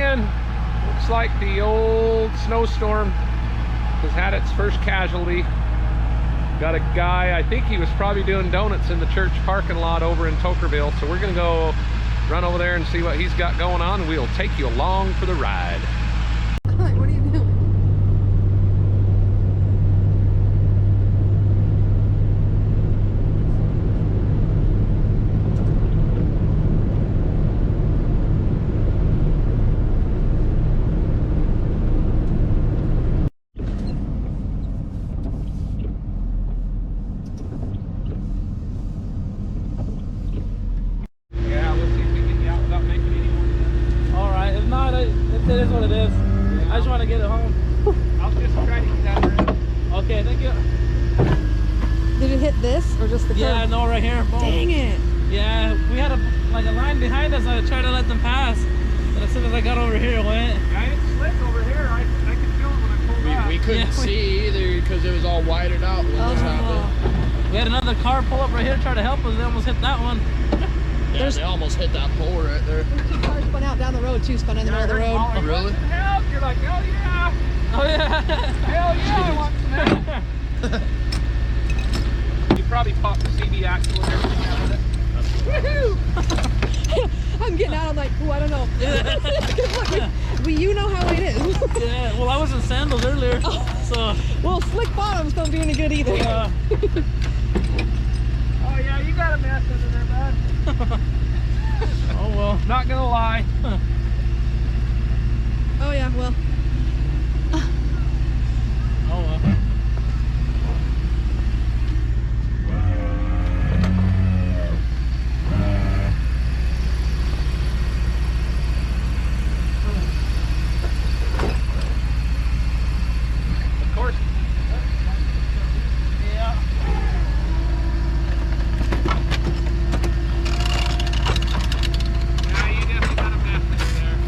again. Looks like the old snowstorm has had its first casualty. Got a guy, I think he was probably doing donuts in the church parking lot over in Tokerville. So we're gonna go run over there and see what he's got going on, and we'll take you along for the ride. What are you doing? It is what it is. Yeah. I just want to get it home. I'll just try to get out of it. Okay, thank you. Did it hit this or just the curb? Yeah, no, right here. Boom. Dang it. Yeah, we had a line behind us. I tried to let them pass, but as soon as I got over here, it went. Yeah, it's slick over here. I could feel it when I pulled out. We couldn't see either because it was all widened out when this happened. We had another car pull up right here, try to help us. They almost hit that one. Yeah, they almost hit that pole right there. There's two cars spun out down the road too, spun in the middle of the road. Oh, really? Help! You're like, hell yeah! Oh yeah! Hell yeah! I want some help. You probably popped the CD axle and everything out of it. Woohoo! I'm getting out. I'm like, ooh, I don't know. Look, you know how it is. Yeah. Well, I was in sandals earlier, so. Well, slick bottoms don't do any good either. Oh yeah, you got a mess under there, bud. Oh well. Not gonna lie. Oh yeah, well. Oh well. Of course. Yeah. Yeah, you definitely got a mess in there.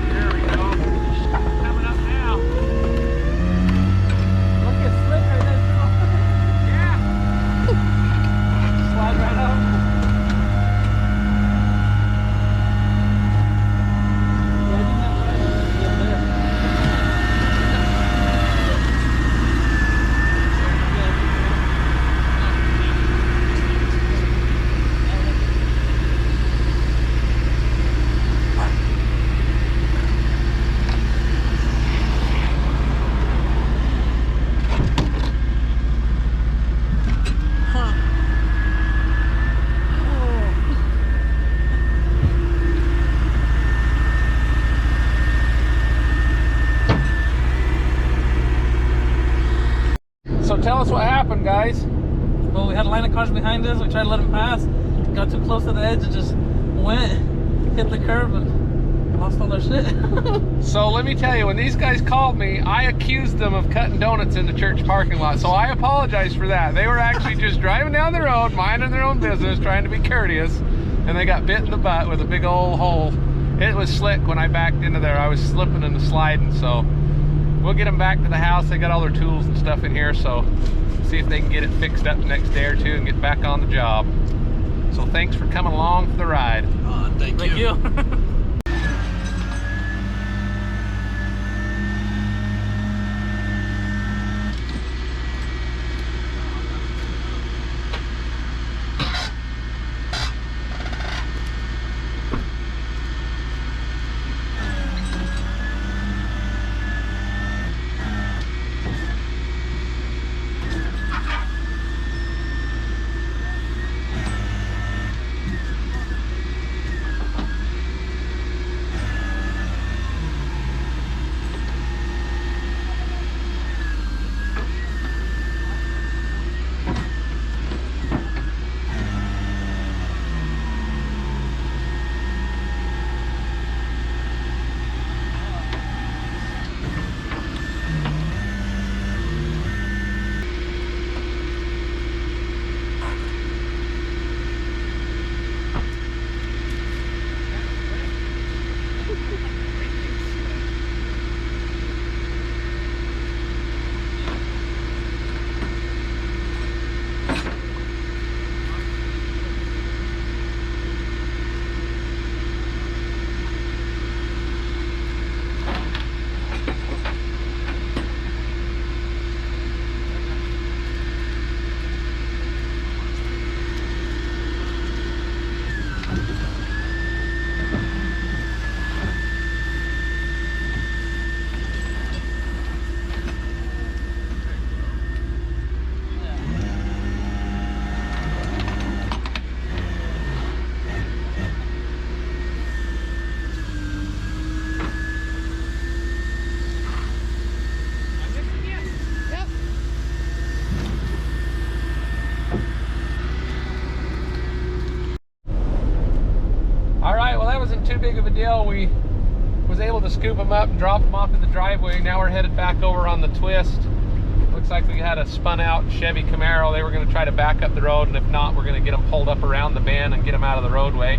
There we go. Coming up now. Look, it's slick right there, too. Yeah. Slide right up. Yeah, I think that's right. Yeah, there. So tell us what happened, guys. Well, we had a line of cars behind us. We tried to let them pass. Got too close to the edge and just went, hit the curb, and lost all their shit. So let me tell you, when these guys called me, I accused them of cutting donuts in the church parking lot. So I apologize for that. They were actually just driving down the road, minding their own business, trying to be courteous, and they got bit in the butt with a big old hole. It was slick when I backed into there. I was slipping and sliding, so we'll get them back to the house. They got all their tools and stuff in here, so see if they can get it fixed up the next day or two and get back on the job. So thanks for coming along for the ride. Thank Thank you. scoop them up and drop them off in the driveway. Now we're headed back over on the twist. Looks like we had a spun out Chevy Camaro. They were going to try to back up the road, and if not, we're going to get them pulled up around the bend and get them out of the roadway.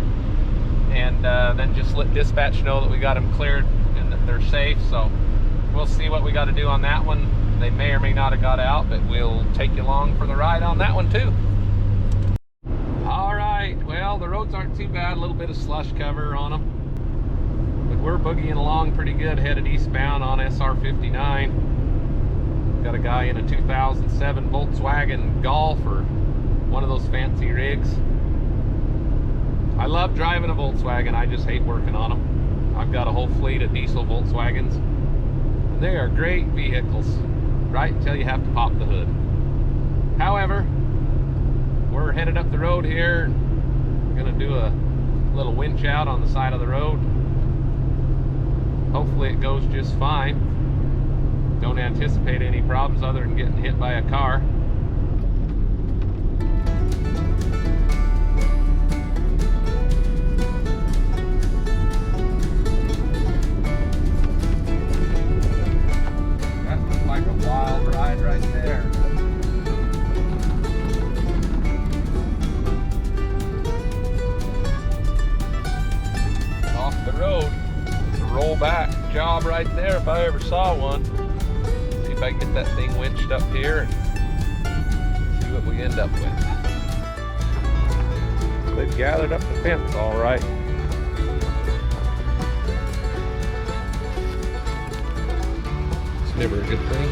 And then just let dispatch know that we got them cleared and that they're safe. So we'll see what we got to do on that one. They may or may not have got out, but we'll take you along for the ride on that one too. All right, well, the roads aren't too bad. A little bit of slush cover on them. But we're boogieing along pretty good, headed eastbound on SR 59. Got a guy in a 2007 Volkswagen Golf or one of those fancy rigs. I love driving a Volkswagen, I just hate working on them. I've got a whole fleet of diesel Volkswagens. And they are great vehicles, right until you have to pop the hood. However, we're headed up the road here. We're gonna do a little winch out on the side of the road. Hopefully it goes just fine. Don't anticipate any problems other than getting hit by a car. That looks like a wild ride right there. Off the road. It's a roll back job right there if I ever saw one. See if I can get that thing winched up here and see what we end up with. They've gathered up the fence all right. It's never a good thing.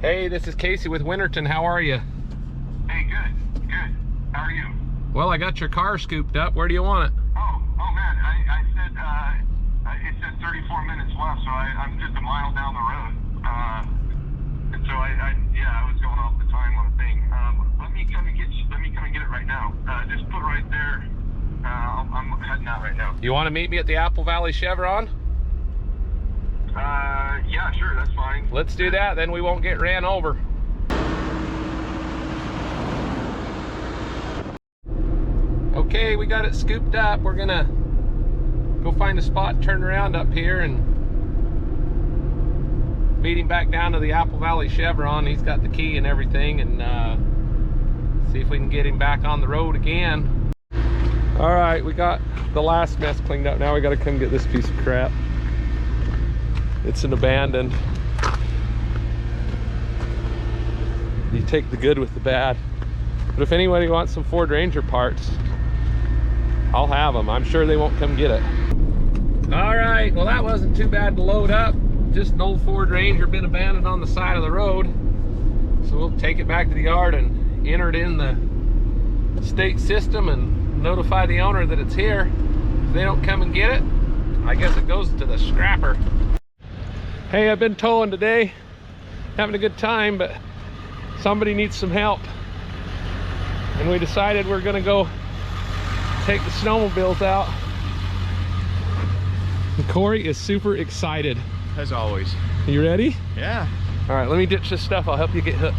Hey, this is Casey with Winterton. How are you? Hey, good. How are you? Well, I got your car scooped up. Where do you want it? Oh man, I said, it said 34 minutes left, so I'm just a mile down the road. And so I was going off the time on the thing. Let me come and get it right now. Just put right there. I'm heading out right now. You want to meet me at the Apple Valley Chevron? Yeah, sure, that's fine. Let's do that, then we won't get ran over. Okay, we got it scooped up. We're gonna go find a spot, turn around up here, and meet him back down to the Apple Valley Chevron. He's got the key and everything, and see if we can get him back on the road again. All right, we got the last mess cleaned up. Now we gotta come get this piece of crap. It's an abandoned. You take the good with the bad. But if anybody wants some Ford Ranger parts, I'll have them. I'm sure they won't come get it. All right, well that wasn't too bad to load up. Just an old Ford Ranger been abandoned on the side of the road. So we'll take it back to the yard and enter it in the state system and notify the owner that it's here. If they don't come and get it, I guess it goes to the scrapper. Hey, I've been towing today, having a good time, but somebody needs some help. And we decided we're gonna go take the snowmobiles out. And Corey is super excited. As always. You ready? Yeah. All right, let me ditch this stuff. I'll help you get hooked.